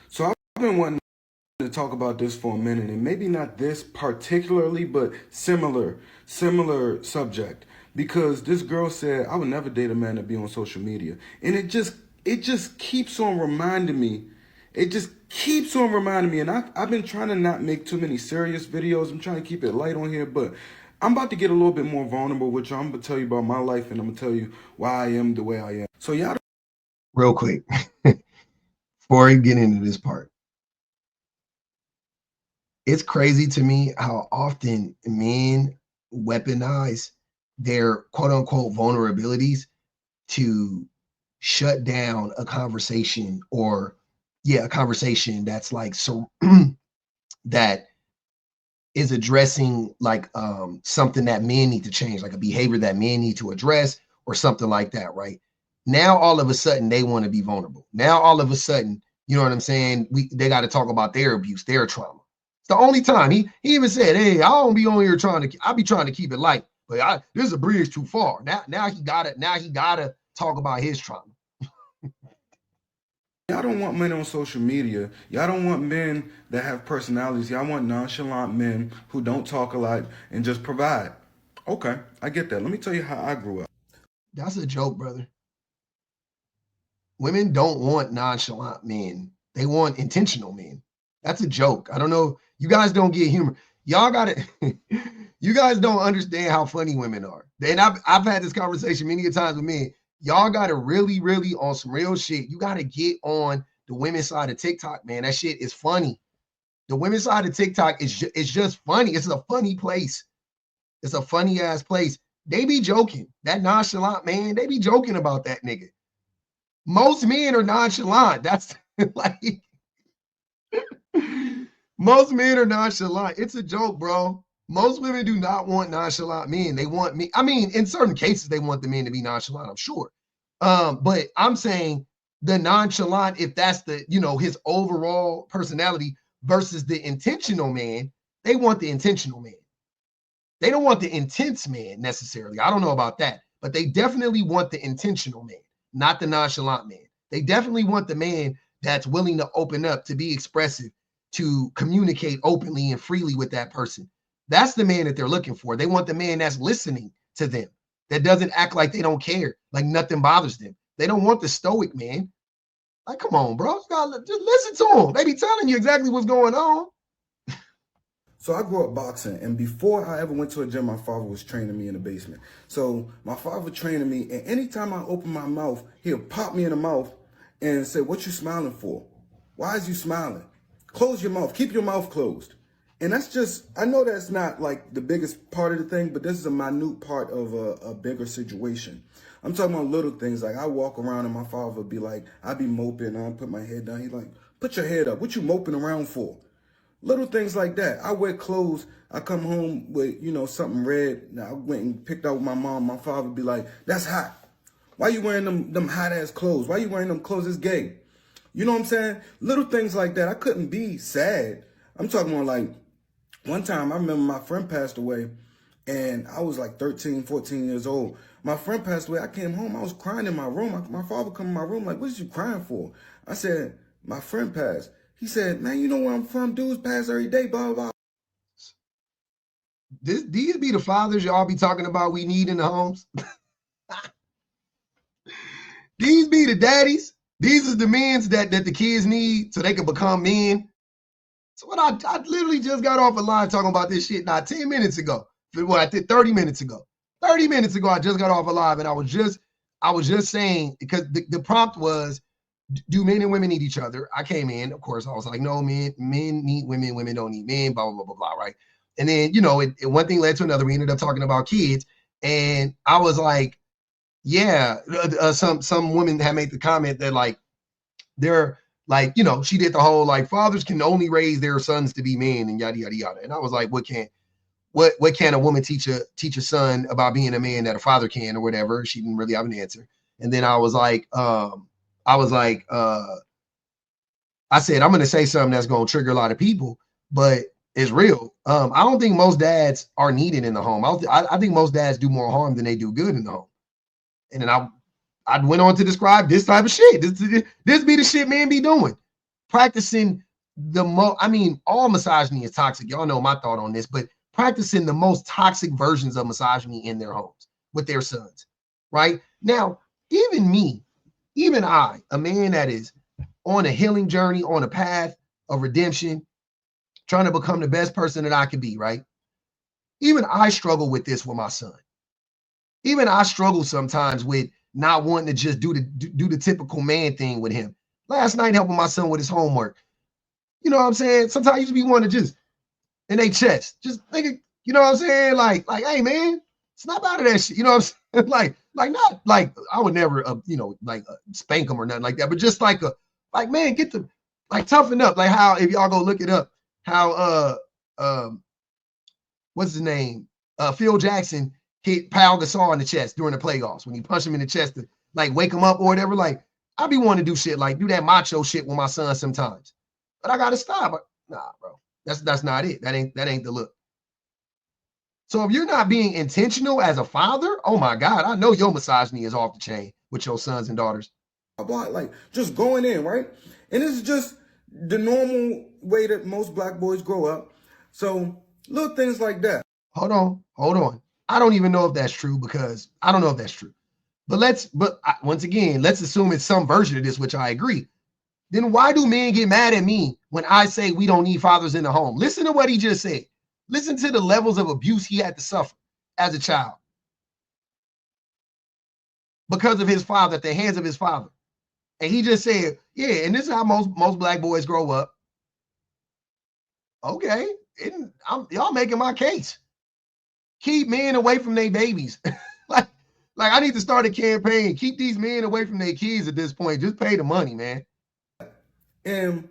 So I've been wanting to talk about this for a minute, and maybe not this particularly, but similar subject. Because this girl said I would never date a man that be on social media, and it just keeps on reminding me. It just keeps on reminding me, and I've been trying to not make too many serious videos. I'm trying to keep it light on here, but I'm about to get a little bit more vulnerable with you. I'm gonna tell you about my life, and I'm gonna tell you why I am the way I am. So y'all, Real quick, before I get into this part, it's crazy to me how often men weaponize their quote unquote vulnerabilities to shut down a conversation, or a conversation that's like so that is addressing like something that men need to change, like a behavior that men need to address or something like that, right? Now all of a sudden they want to be vulnerable. Now all of a sudden, you know what I'm saying? They got to talk about their abuse, their trauma. It's the only time he even said, "Hey, I don't be on here I be trying to keep it light, but this is a bridge too far." Now he gotta talk about his trauma. y'all don't want men on social media. Y'all don't want men that have personalities. Y'all want nonchalant men who don't talk a lot and just provide. Okay, I get that. Let me tell you how I grew up. That's a joke, brother. Women don't want nonchalant men. They want intentional men. That's a joke. I don't know. You guys don't get humor. Y'all got it. You guys don't understand how funny women are. And I've had this conversation many times with men. Y'all got to really, really on some real shit. You got to get on the women's side of TikTok, man. That shit is funny. The women's side of TikTok is just funny. It's a funny place. It's a funny ass place. They be joking. That nonchalant man, they be joking about that nigga. Most men are nonchalant. That's like most men are nonchalant. It's a joke, bro. Most women do not want nonchalant men. They want me. I mean, in certain cases, they want the men to be nonchalant, I'm sure. But I'm saying the nonchalant, if that's his overall personality versus the intentional man, they want the intentional man. They don't want the intense man necessarily. I don't know about that, but they definitely want the intentional man, not the nonchalant man. They definitely want the man that's willing to open up, to be expressive, to communicate openly and freely with that person. That's the man that they're looking for. They want the man that's listening to them, that doesn't act like they don't care, like nothing bothers them. They don't want the stoic man. Like, come on, bro. You gotta just listen to them. They be telling you exactly what's going on. So I grew up boxing, and before I ever went to a gym, my father was training me in the basement. So my father training me, and anytime I open my mouth, he'll pop me in the mouth and say, "What you smiling for? Why is you smiling? Close your mouth. Keep your mouth closed." And that's just, I know that's not like the biggest part of the thing, but this is a minute part of a bigger situation. I'm talking about little things. Like I walk around and my father would be like, I'd be moping, I'd put my head down. He's like, "Put your head up. What you moping around for?" Little things like that. I wear clothes. I come home with, something red. Now I went and picked out with my mom. My father would be like, "That's hot. Why you wearing them hot ass clothes? Why you wearing them clothes? It's gay." You know what I'm saying? Little things like that. I couldn't be sad. I'm talking about like one time I remember my friend passed away and I was like 13, 14 years old. My friend passed away. I came home. I was crying in my room. My father come in my room like, "What is you crying for?" I said, "My friend passed." He said, "Man, you know where I'm from? Dudes pass every day, blah, blah, blah." These be the fathers y'all be talking about we need in the homes. These be the daddies. These are the men that the kids need so they can become men. So what I literally just got off a line talking about this shit not 10 minutes ago. What I did 30 minutes ago. 30 minutes ago, I just got off a live and I was just saying, because the prompt was, do men and women need each other? I came in, of course, I was like, no, men need women, women don't need men, blah, blah, blah, blah, blah, right? And then, one thing led to another. We ended up talking about kids. And I was like, yeah, some women had made the comment that like, they're like, she did the whole like fathers can only raise their sons to be men and yada yada yada. And I was like, what can a woman teach a son about being a man that a father can or whatever? She didn't really have an answer. And then I was like, I said, I'm gonna say something that's gonna trigger a lot of people, but it's real. I don't think most dads are needed in the home. I think most dads do more harm than they do good in the home. And then I went on to describe this type of shit. This be the shit men be doing. practicing all misogyny is toxic. Y'all know my thought on this, but practicing the most toxic versions of misogyny in their homes with their sons, right? Now, even I, a man that is on a healing journey, on a path of redemption, trying to become the best person that I can be, right? Even I struggle with this with my son. Even I struggle sometimes with not wanting to just do the typical man thing with him. Last night, helping my son with his homework. You know what I'm saying? Sometimes you just be wanting to just in their chest, just think, you know what I'm saying? Like, hey man, snap out of that shit. You know what I'm saying? like not like I would never, spank them or nothing like that, but just like man, get the toughen up. Like how if y'all go look it up, how what's his name? Phil Jackson hit Pau Gasol in the chest during the playoffs when he punched him in the chest to wake him up or whatever. Like I be wanting to do shit do that macho shit with my son sometimes, but I gotta stop. Nah, bro, that's not it. That ain't the look. So if you're not being intentional as a father, oh my God, I know your misogyny is off the chain with your sons and daughters. Like just going in, right? And this is just the normal way that most black boys grow up. So little things like that. Hold on. I don't even know if that's true because I don't know if that's true. But once again, let's assume it's some version of this, which I agree. Then why do men get mad at me when I say we don't need fathers in the home? Listen to what he just said. Listen to the levels of abuse he had to suffer as a child because of his father, at the hands of his father. And he just said, yeah, and this is how most black boys grow up. Okay, y'all making my case. Keep men away from their babies. like I need to start a campaign. Keep these men away from their kids at this point. Just pay the money, man. And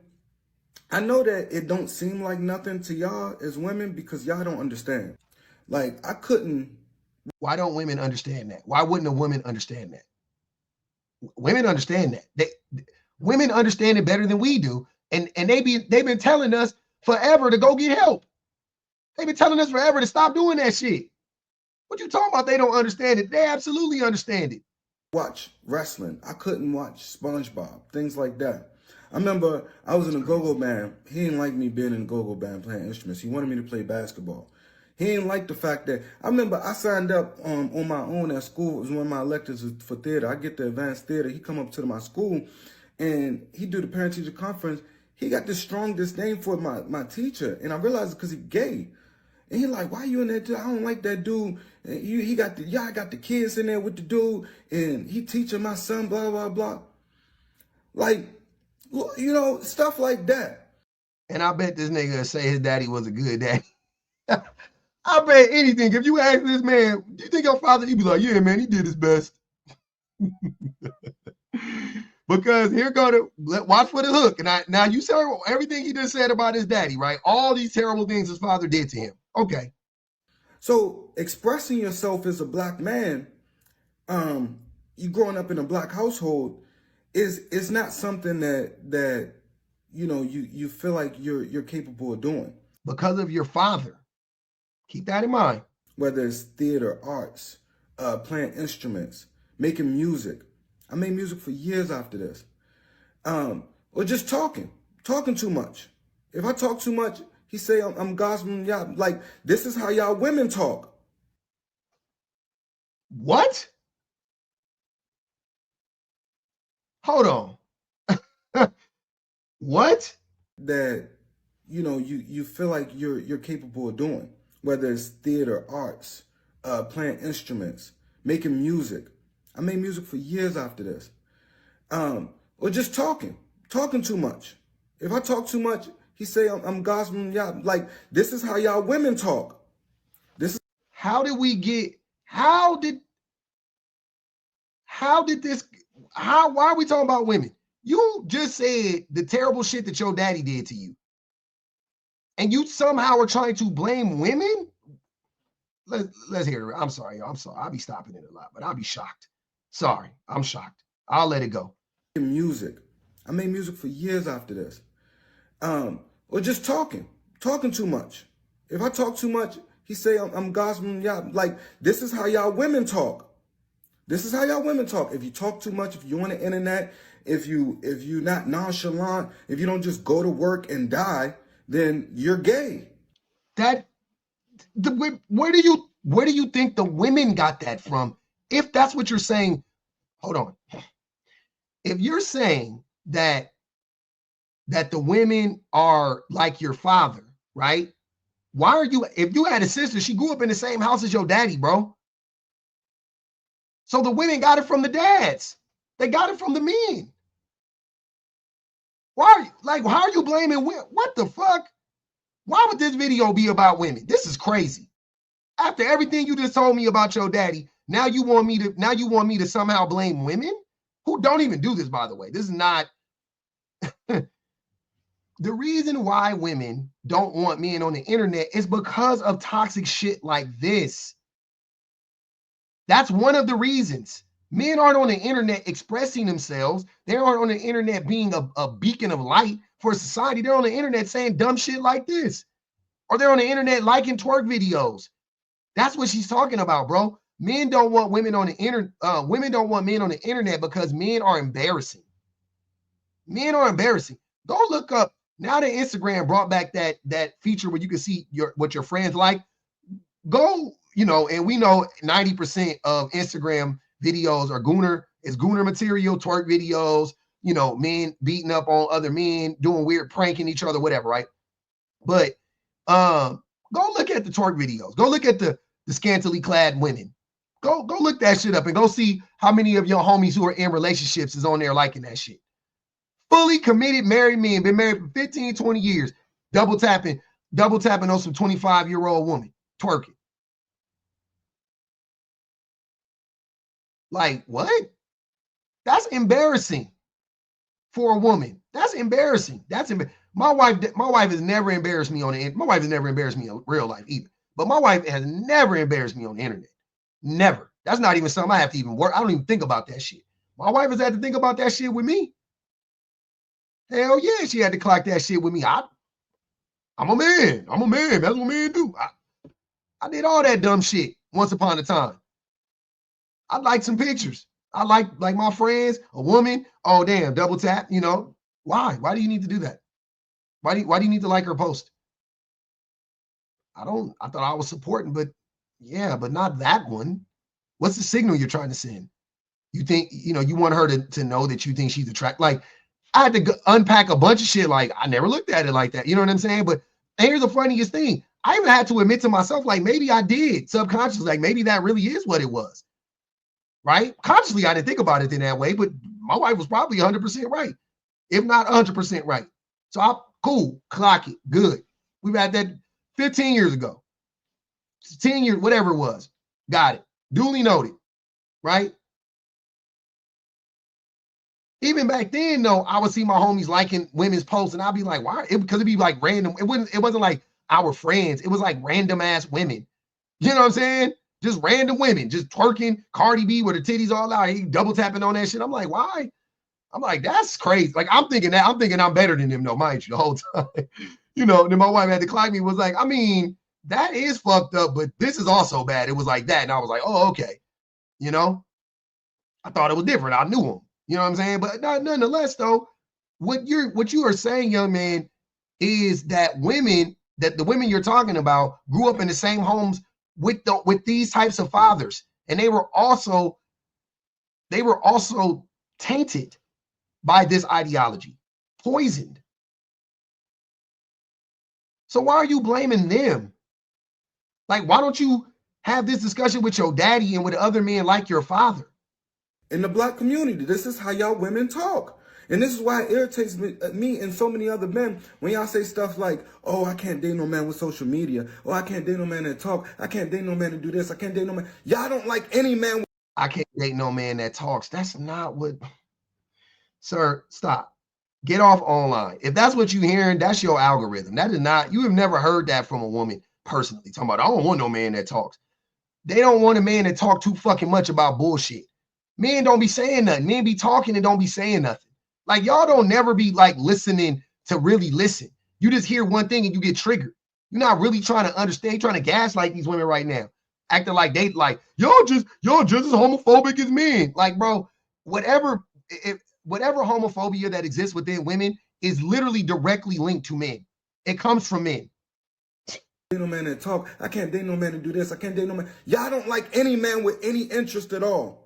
I know that it don't seem like nothing to y'all as women because y'all don't understand. Like, I couldn't. Why don't women understand that? Why wouldn't a woman understand that? Women understand that. Women understand it better than we do. And they've been telling us forever to go get help. They've been telling us forever to stop doing that shit. What you talking about? They don't understand it. They absolutely understand it. Watch wrestling. I couldn't watch SpongeBob, things like that. I remember I was in a go-go band. He didn't like me being in a go-go band playing instruments. He wanted me to play basketball. He didn't like the fact that, I remember I signed up on my own at school. It was one of my electives for theater. I get the advanced theater. He come up to my school and he do the parent-teacher conference. He got the strong disdain for my teacher. And I realized it's because he gay. And he like, why you in there? I don't like that dude. Y'all got the kids in there with the dude, and he teaching my son, blah, blah, blah. Like, you know, stuff like that. And I bet this nigga say his daddy was a good daddy. I bet anything. If you ask this man, do you think your father, he'd be like, yeah, man, he did his best. Because here go to watch for the hook. And now you said everything he just said about his daddy, right? All these terrible things his father did to him. Okay. So expressing yourself as a black man, you growing up in a black household, is not something that you know you feel like you're capable of doing. Because of your father. Keep that in mind. Whether it's theater, arts, playing instruments, making music. I made music for years after this. Or just talking too much. If I talk too much, he say I'm gossiping. Y'all. Like, this is how y'all women talk. What? Hold on. What? That, you know, you feel like you're capable of doing. Whether it's theater, arts, playing instruments, making music. I made music for years after this. Or just talking too much. If I talk too much, he say I'm gossiping. Y'all. Like, this is how y'all women talk. Why are we talking about women? You just said the terrible shit that your daddy did to you. And you somehow are trying to blame women? Let's hear it. I'm sorry, y'all. I'm sorry. I'll be stopping it a lot, but I'll be shocked. Sorry, I'm shocked. I'll let it go. Music. I made music for years after this. Or just talking too much. If I talk too much, he say I'm gossiping. Y'all. Like, this is how y'all women talk. This is how y'all women talk. If you talk too much, if you on the internet, if you're not nonchalant, if you don't just go to work and die, then you're gay. Where do you think the women got that from? If that's what you're saying, hold on. If you're saying that the women are like your father, right? Why are you, if you had a sister, she grew up in the same house as your daddy, bro. So the women got it from the dads. They got it from the men. How are you blaming women? What the fuck? Why would this video be about women? This is crazy. After everything you just told me about your daddy, now you want me to somehow blame women who don't even do this, by the way. This is not the reason why women don't want men on the internet is because of toxic shit like this. That's one of the reasons. Men aren't on the internet expressing themselves. They aren't on the internet being a beacon of light for society. They're on the internet saying dumb shit like this. Or they're on the internet liking twerk videos. That's what she's talking about, bro. Men don't want women on the internet. Women don't want men on the internet because men are embarrassing. Men are embarrassing. Go look up. Now that Instagram brought back that feature where you can see what your friends like. Go, and we know 90% of Instagram videos are gooner material, twerk videos, men beating up on other men, doing weird, pranking each other, whatever, right? But go look at the twerk videos. Go look at the scantily clad women. Go look that shit up and go see how many of your homies who are in relationships is on there liking that shit. Fully committed married men, been married for 15, 20 years, double tapping on some 25-year-old woman, twerking. Like, what? That's embarrassing for a woman. That's embarrassing. My wife has never embarrassed me on the internet. My wife has never embarrassed me in real life either. But my wife has never embarrassed me on the internet. Never. That's not even something I have to even work. I don't even think about that shit. My wife has had to think about that shit with me. Hell yeah, she had to clock that shit with me. I'm a man. I'm a man. That's what men do. I did all that dumb shit once upon a time. I like some pictures. I like my friends, a woman. Oh, damn, double tap, Why? Why do you need to do that? Why do you need to like her post? I thought I was supporting, but yeah, but not that one. What's the signal you're trying to send? You think, you want her to know that you think she's attractive? Like, I had to unpack a bunch of shit. Like, I never looked at it like that. You know what I'm saying? But here's the funniest thing. I even had to admit to myself, like, maybe I did subconsciously. Like, maybe that really is what it was. Right? Consciously, I didn't think about it in that way, but my wife was probably 100% right, if not 100% right. So cool, clock it, good. We've had that 15 years ago, 10 years, whatever it was. Got it. Duly noted, right? Even back then, though, I would see my homies liking women's posts, and I'd be like, why? Because it'd be like random. It wasn't like our friends. It was like random ass women. You know what I'm saying? Just random women, just twerking, Cardi B with her titties all out, he double tapping on that shit. I'm like, why? I'm like, that's crazy. Like, I'm thinking I'm better than them, though, mind you, the whole time. Then my wife had to clock me, was like, I mean, that is fucked up, but this is also bad. It was like that. And I was like, oh, okay. I thought it was different. I knew him. You know what I'm saying? But nonetheless, though, what you are saying, young man, is that the women you're talking about grew up in the same homes with these types of fathers, and they were also tainted by this ideology, poisoned. So why are you blaming them? Like, why don't you have this discussion with your daddy and with other men like your father? In the black community, this is how y'all women talk. And this is why it irritates me and so many other men when y'all say stuff like, oh, I can't date no man with social media. Oh, I can't date no man that talk. I can't date no man to do this. I can't date no man. Y'all don't like any man. I can't date no man that talks. That's not what... Sir, stop. Get off online. If that's what you're hearing, that's your algorithm. That is not... You have never heard that from a woman personally. Talking about, I don't want no man that talks. They don't want a man that talk too fucking much about bullshit. Men don't be saying nothing. Men be talking and don't be saying nothing. Like, y'all don't never be like listening to really listen. You just hear one thing and you get triggered. You're not really trying to understand. You're trying to gaslight these women right now. acting like they like y'all just as homophobic as men. Like, bro, whatever homophobia that exists within women is literally directly linked to men. It comes from men. Date no man that talk. I can't date no man to do this. I can't date no man. Y'all don't like any man with any interest at all.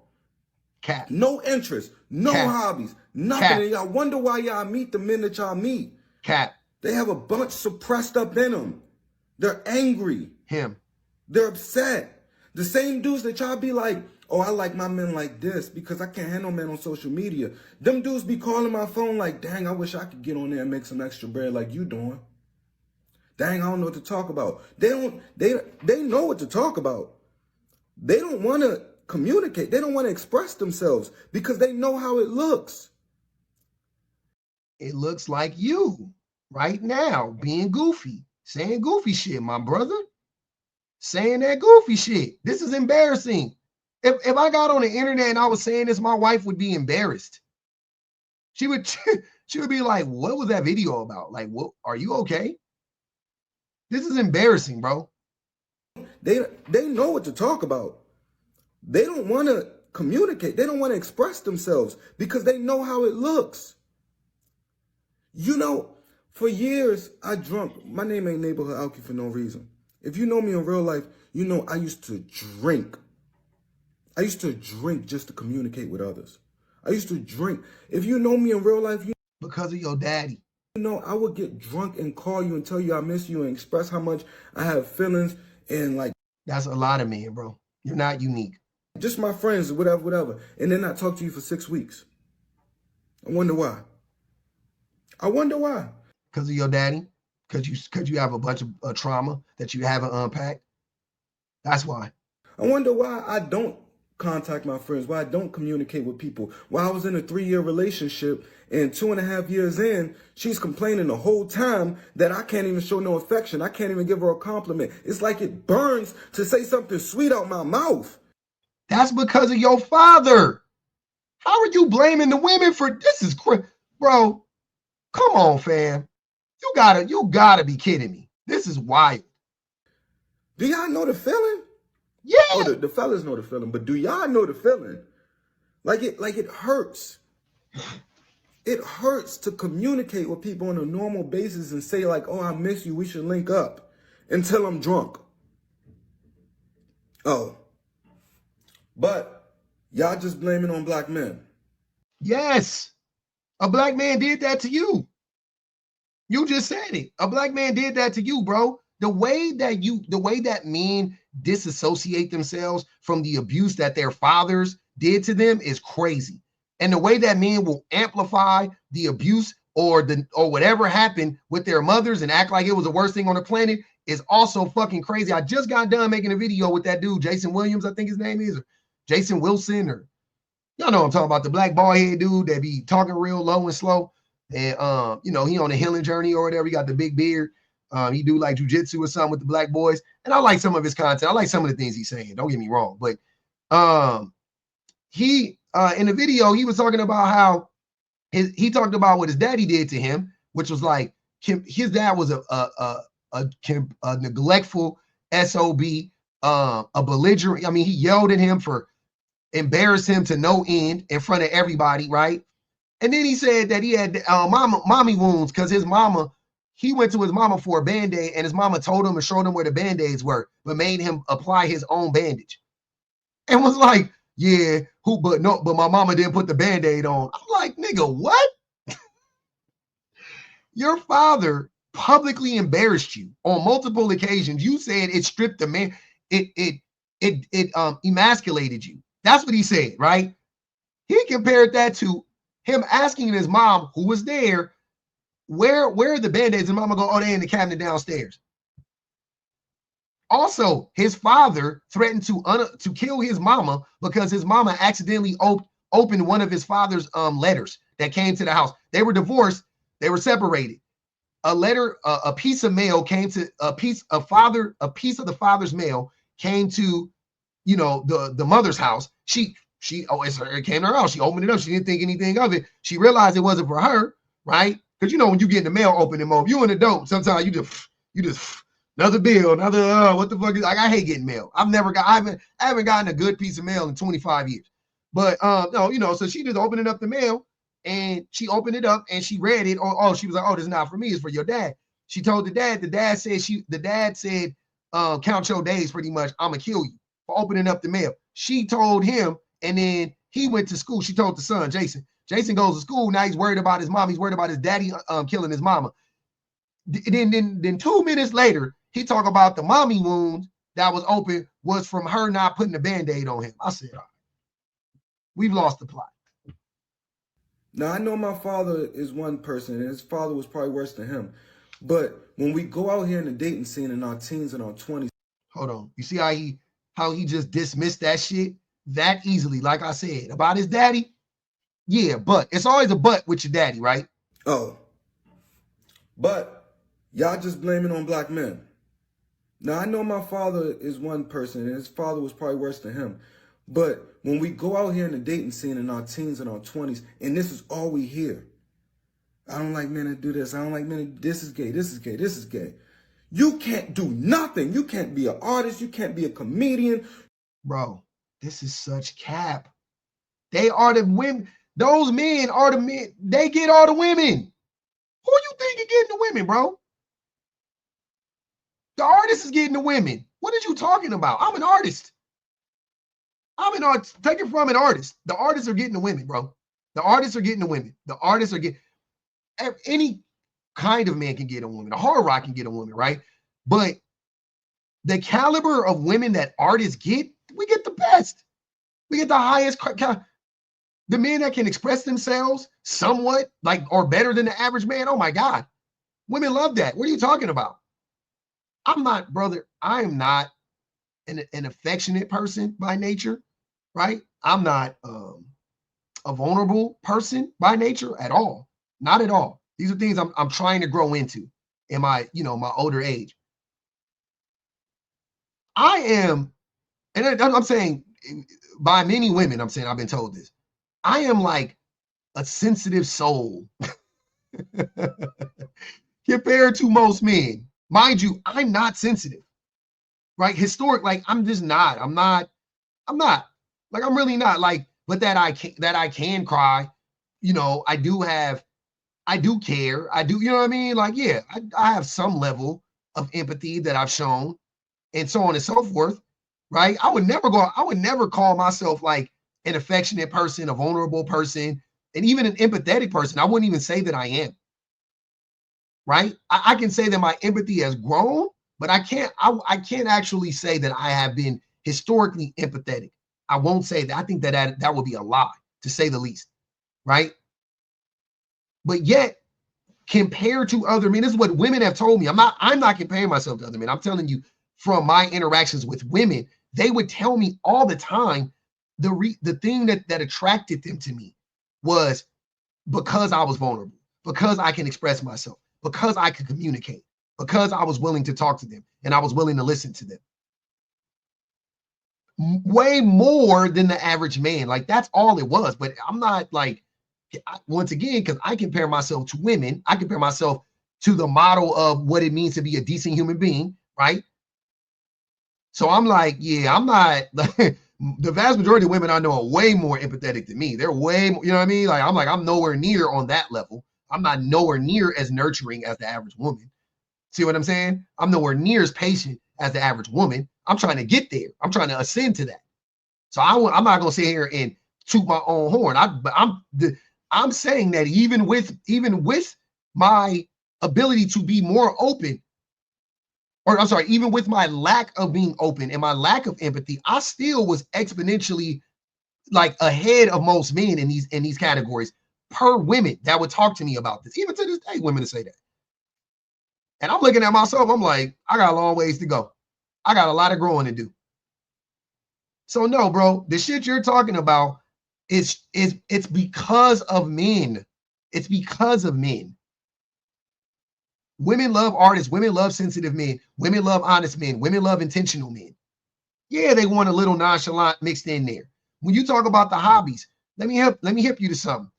Cap. No interest, no Cap. hobbies, nothing. Cap. And y'all wonder why y'all meet the men that y'all meet. Cap. They have a bunch suppressed up in them. They're angry. They're upset. The same dudes that y'all be like, oh, I like my men like this because I can't handle men on social media. Them dudes be calling my phone like, dang, I wish I could get on there and make some extra bread like you doing. Dang, I don't know what to talk about. They know what to talk about. They don't want to communicate. They don't want to express themselves because they know how it looks. It looks like you right now being goofy, saying goofy shit, my brother. Saying that goofy shit. This is embarrassing. If I got on the internet and I was saying this, my wife would be embarrassed. She would be like, what was that video about? Like, what, are you okay? This is embarrassing, bro. They know what to talk about. They don't want to communicate. They don't want to express themselves because they know how it looks. You know, for years, I drunk. My name ain't Neighborhood Alky for no reason. If you know me in real life, you know I used to drink. I used to drink just to communicate with others. I used to drink. If you know me in real life, because of your daddy. You know, I would get drunk and call you and tell you I miss you and express how much I have feelings and like. That's a lot of men, bro. You're not unique. Just my friends, whatever. And then not talk to you for 6 weeks. I wonder why. Because of your daddy? Because you have a bunch of trauma that you haven't unpacked? That's why. I wonder why I don't contact my friends, why I don't communicate with people. Why I was in a 3-year relationship and 2.5 years in, she's complaining the whole time that I can't even show no affection. I can't even give her a compliment. It's like it burns to say something sweet out my mouth. That's because of your father. How are you blaming the women for this? Is bro, come on, fam. You gotta be kidding me. This is wild. Do y'all know the feeling? Yeah. Oh, the fellas know the feeling, but do y'all know the feeling? Like it hurts. It hurts to communicate with people on a normal basis and say like, oh, I miss you, we should link up until I'm drunk. Oh. But y'all just blaming on black men. Yes. A black man did that to you. You just said it. A black man did that to you, bro. The way that men disassociate themselves from the abuse that their fathers did to them is crazy. And the way that men will amplify the abuse or whatever happened with their mothers and act like it was the worst thing on the planet is also fucking crazy. I just got done making a video with that dude, Jason Williams, I think his name is, or Jason Wilson, or y'all know what I'm talking about, the black bald head dude that be talking real low and slow. And you know, he on a healing journey or whatever. He got the big beard. He do like jujitsu or something with the black boys. And I like some of his content. I like some of the things he's saying. Don't get me wrong. But he in the video, he was talking about how he talked about what his daddy did to him, which was like his dad was a neglectful SOB, a belligerent. I mean, he yelled at him embarrassed him to no end in front of everybody, right? And then he said that he had mommy wounds because he went to his mama for a Band-Aid and his mama told him and showed him where the Band-Aids were, but made him apply his own bandage. And was like, yeah, but my mama didn't put the Band-Aid on. I'm like, nigga, what? Your father publicly embarrassed you on multiple occasions. You said it stripped the man, it emasculated you. That's what he said, right? He compared that to him asking his mom, who was there, where are the Band-Aids? And mama go, oh, they in the cabinet downstairs. Also, his father threatened to kill his mama because his mama accidentally opened one of his father's letters that came to the house. They were divorced. They were separated. A letter, a piece of mail came to a piece of the father's mail came to, you know, the mother's house. It came to her house. She opened it up. She didn't think anything of it. She realized it wasn't for her, right? Because you know when you get in the mail, open them up. You an adult, sometimes you just Another bill, another what the fuck is like? I hate getting mail. I haven't gotten a good piece of mail in 25 years. But no, you know, so she just opening up the mail and she opened it up and she read it. Oh, she was like, oh, this is not for me, it's for your dad. She told the dad said, count your days pretty much. I'ma kill you for opening up the mail. She told him, and then he went to school. She told the son, Jason. Jason goes to school. Now he's worried about his mom. He's worried about his daddy killing his mama. Then 2 minutes later, he talked about the mommy wound that was open was from her not putting a Band-Aid on him. I said, all right, we've lost the plot. Now, I know my father is one person, and his father was probably worse than him. But when we go out here in the dating scene in our teens and our 20s. Hold on. You see how he just dismissed that shit that easily? Like I said, about his daddy? Yeah, but it's always a but with your daddy, right? Oh. But y'all just blame it on black men. Now, I know my father is one person, and his father was probably worse than him. But when we go out here in the dating scene in our teens and our 20s, and this is all we hear. I don't like men that do this. I don't like men that this is gay, this is gay, this is gay. You can't do nothing. You can't be an artist. You can't be a comedian. Bro, this is such cap. They are the women. Those men are the men. They get all the women. Who you think is getting the women, bro? The artist is getting the women. What are you talking about? I'm an artist. I'm an artist. Take it from an artist. The artists are getting the women, bro. The artists are getting the women. The artists are getting any kind of man can get a woman. A hard rock can get a woman, right? But the caliber of women that artists get, we get the best. We get the highest. The men that can express themselves somewhat like or better than the average man. Oh my God. Women love that. What are you talking about? I'm not, brother. I am not an affectionate person by nature, right? I'm not a vulnerable person by nature at all. Not at all. These are things I'm trying to grow into in my, my older age. I am, and I'm saying by many women, I'm saying I've been told this. I am like a sensitive soul compared to most men. Mind you, I'm not sensitive, right? Historic, like I'm just not. I'm not. Like I'm really not. Like, but that I can cry. I do care. I do, you know what I mean? Like, yeah, I have some level of empathy that I've shown, and so on and so forth, right? I would never call myself like an affectionate person, a vulnerable person, and even an empathetic person. I wouldn't even say that I am. Right? I can say that my empathy has grown, but I can't actually say that I have been historically empathetic. I won't say that. I think that would be a lie, to say the least. Right? But yet, compared to other men, this is what women have told me. I'm not comparing myself to other men. I'm telling you from my interactions with women, they would tell me all the time the thing that attracted them to me was because I was vulnerable, because I can express myself, because I could communicate, because I was willing to talk to them and I was willing to listen to them. Way more than the average man. Like that's all it was. But I'm not like, once again, because I compare myself to women, I compare myself to the model of what it means to be a decent human being, right? So I'm like, yeah, I'm not, the vast majority of women I know are way more empathetic than me. They're way more, you know what I mean? Like, I'm nowhere near on that level. I'm not nowhere near as nurturing as the average woman. See what I'm saying? I'm nowhere near as patient as the average woman. I'm trying to get there. I'm trying to ascend to that. So I'm not going to sit here and toot my own horn. I'm saying that even with my ability to be more open, or I'm sorry, even with my lack of being open and my lack of empathy, I still was exponentially like ahead of most men in these categories per women that would talk to me about this. Even to this day, women say that. And I'm looking at myself, I'm like, I got a long ways to go. I got a lot of growing to do. So no, bro, the shit you're talking about it's because of men. It's because of men. Women love artists. Women love sensitive men. Women love honest men. Women love intentional men. Yeah, they want a little nonchalant mixed in there. When you talk about the hobbies, let me help you to something.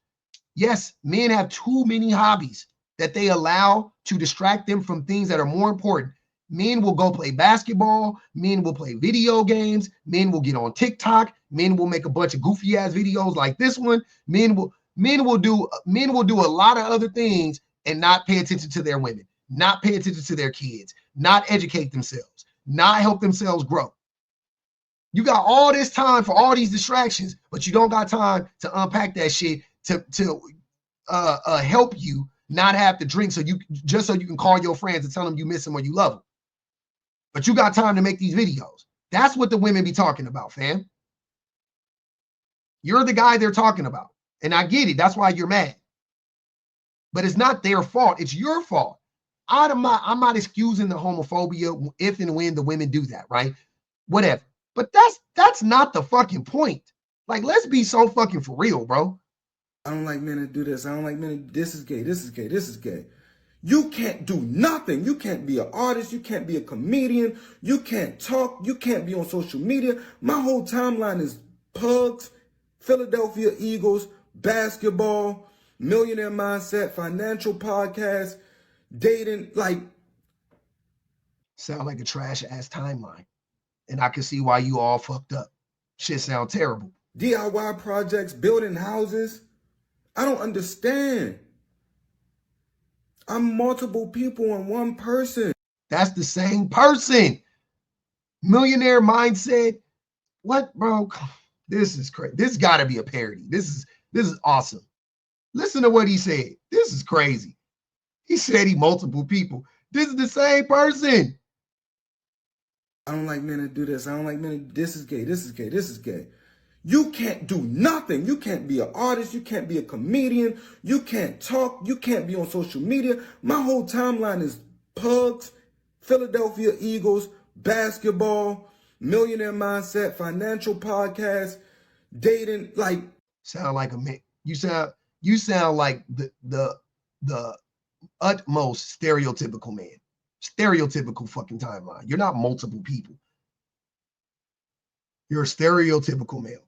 Yes, men have too many hobbies that they allow to distract them from things that are more important. Men will go play basketball. Men will play video games. Men will get on TikTok. Men will make a bunch of goofy ass videos like this one. Men will do a lot of other things and not pay attention to their women, not pay attention to their kids, not educate themselves, not help themselves grow. You got all this time for all these distractions, but you don't got time to unpack that shit to help you not have to drink so you can call your friends and tell them you miss them or you love them. But you got time to make these videos. That's what the women be talking about, fam. You're the guy they're talking about. And I get it. That's why you're mad. But it's not their fault. It's your fault. I'm not excusing the homophobia if and when the women do that, right? Whatever. But that's not the fucking point. Like, let's be so fucking for real, bro. I don't like men to do this. I don't like men to, this is gay, this is gay, this is gay. You can't do nothing. You can't be an artist. You can't be a comedian. You can't talk. You can't be on social media. My whole timeline is pugs, Philadelphia Eagles, basketball, millionaire mindset, financial podcast, dating. Like, sound like a trash ass timeline. And I can see why you all fucked up. Shit sound terrible. DIY projects, building houses. I don't understand. I'm multiple people in one person. That's the same person. Millionaire mindset. What, bro? This is crazy. This got to be a parody. This is awesome. Listen to what he said. This is crazy. He said he multiple people. This is the same person. I don't like men to do this. I don't like men to, this is gay, this is gay, this is gay. You can't do nothing. You can't be an artist. You can't be a comedian. You can't talk. You can't be on social media. My whole timeline is pugs, Philadelphia Eagles, basketball, millionaire mindset, financial podcast, dating. Like, sound like a man. You sound like the utmost stereotypical man. Stereotypical fucking timeline. You're not multiple people. You're a stereotypical male.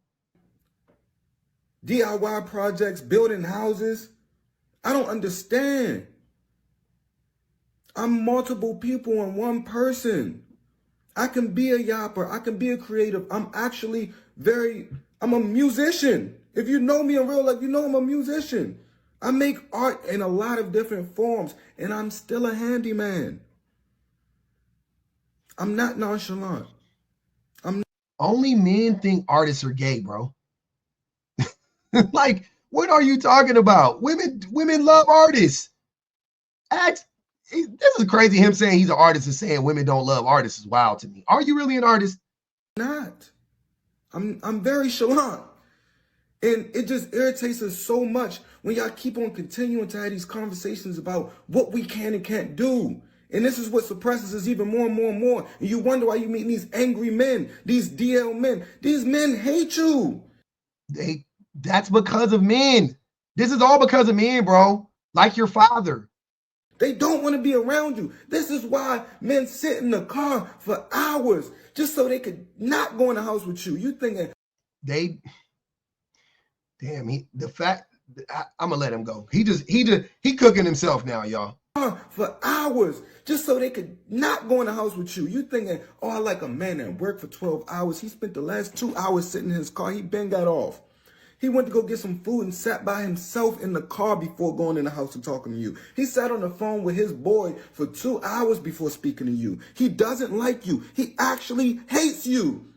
DIY projects, building houses. I don't understand. I'm multiple people in one person. I can be a yapper. I can be a creative. I'm a musician. If you know me in real life, you know I'm a musician. I make art in a lot of different forms, and I'm still a handyman. I'm not nonchalant. Only men think artists are gay, bro. Like, what are you talking about? Women love artists. This is crazy. Him saying he's an artist and saying women don't love artists is wild to me. Are you really an artist? Not. I'm very chalant. And it just irritates us so much when y'all keep on continuing to have these conversations about what we can and can't do. And this is what suppresses us even more and more and more. And you wonder why you meet these angry men, these DL men. These men hate you. That's because of men. This is all because of men, bro. Like your father. They don't want to be around you. This is why men sit in the car for hours just so they could not go in the house with you. You thinking I'm gonna let him go. He cooking himself now, y'all. For hours just so they could not go in the house with you. You thinking, oh, I like a man that worked for 12 hours. He spent the last 2 hours sitting in his car. He been got off. He went to go get some food and sat by himself in the car before going in the house and talking to you. He sat on the phone with his boy for 2 hours before speaking to you. He doesn't like you. He actually hates you.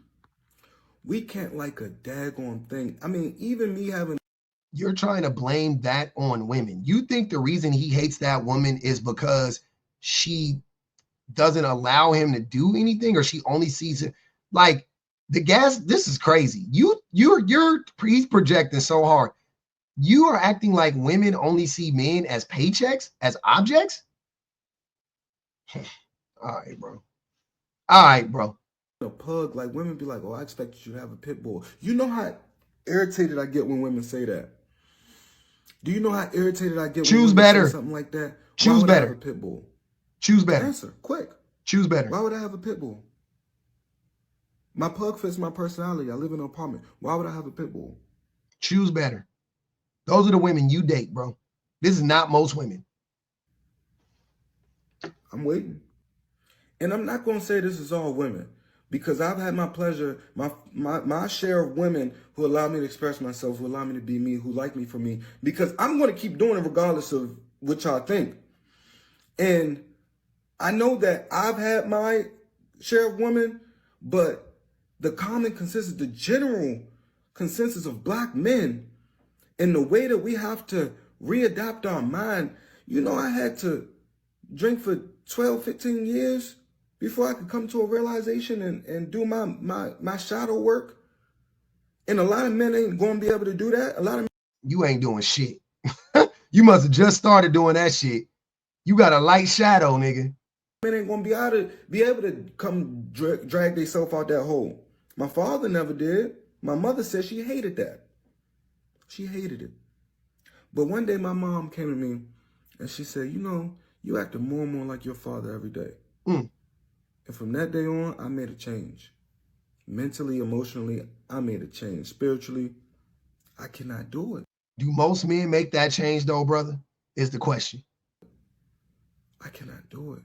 We can't like a daggone thing. I mean, even me having... You're trying to blame that on women. You think the reason he hates that woman is because she doesn't allow him to do anything, or she only sees it like the gas? This is crazy. He's projecting so hard. You are acting like women only see men as paychecks, as objects. All right, bro. A pug, like women be like, oh, I expected you to have a pit bull. You know how irritated I get when women say that? Do you know how irritated I get when women say something like that? Choose Why would better. I have a pit bull? Choose better. Answer, quick. Choose better. Why would I have a pit bull? My pug fits my personality. I live in an apartment. Why would I have a pit bull? Choose better. Those are the women you date, bro. This is not most women. I'm waiting. And I'm not going to say this is all women, because I've had my pleasure, my share of women who allow me to express myself, who allow me to be me, who like me for me, because I'm going to keep doing it regardless of what y'all think. And I know that I've had my share of women, but the common consensus, the general consensus of black men, and the way that we have to readapt our mind, you know, I had to drink for 12, 15 years before I could come to a realization and do my shadow work. And a lot of men ain't going to be able to do that. A lot of You ain't doing shit. You must have just started doing that shit. You got a light shadow, nigga. men ain't going to be able to come drag themselves out that hole. My father never did. My mother said she hated that. She hated it. But one day my mom came to me and she said, you know, you acting more and more like your father every day. Mm. And from that day on, I made a change. Mentally, emotionally, I made a change. Spiritually, I cannot do it. Do most men make that change though, brother? Is the question. I cannot do it.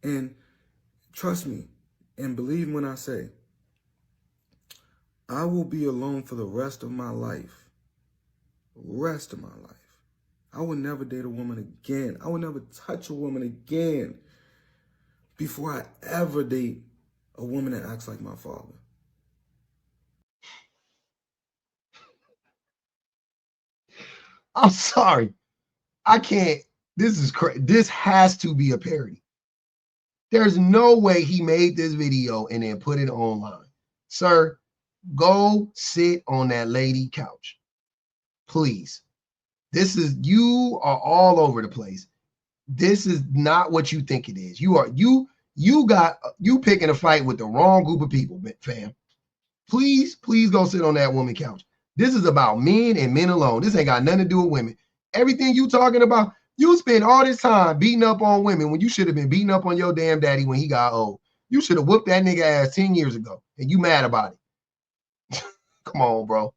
And trust me and believe when I say, I will be alone for the rest of my life. Rest of my life. I will never date a woman again. I will never touch a woman again before I ever date a woman that acts like my father. I'm sorry. I can't. This is crazy. This has to be a parody. There's no way he made this video and then put it online. Sir, go sit on that lady couch. Please. You are all over the place. This is not what you think it is. You picking a fight with the wrong group of people, fam. Please go sit on that woman couch. This is about men and men alone. This ain't got nothing to do with women. Everything you talking about, you spend all this time beating up on women when you should have been beating up on your damn daddy when he got old. You should have whooped that nigga ass 10 years ago, and you mad about it. Come on, bro.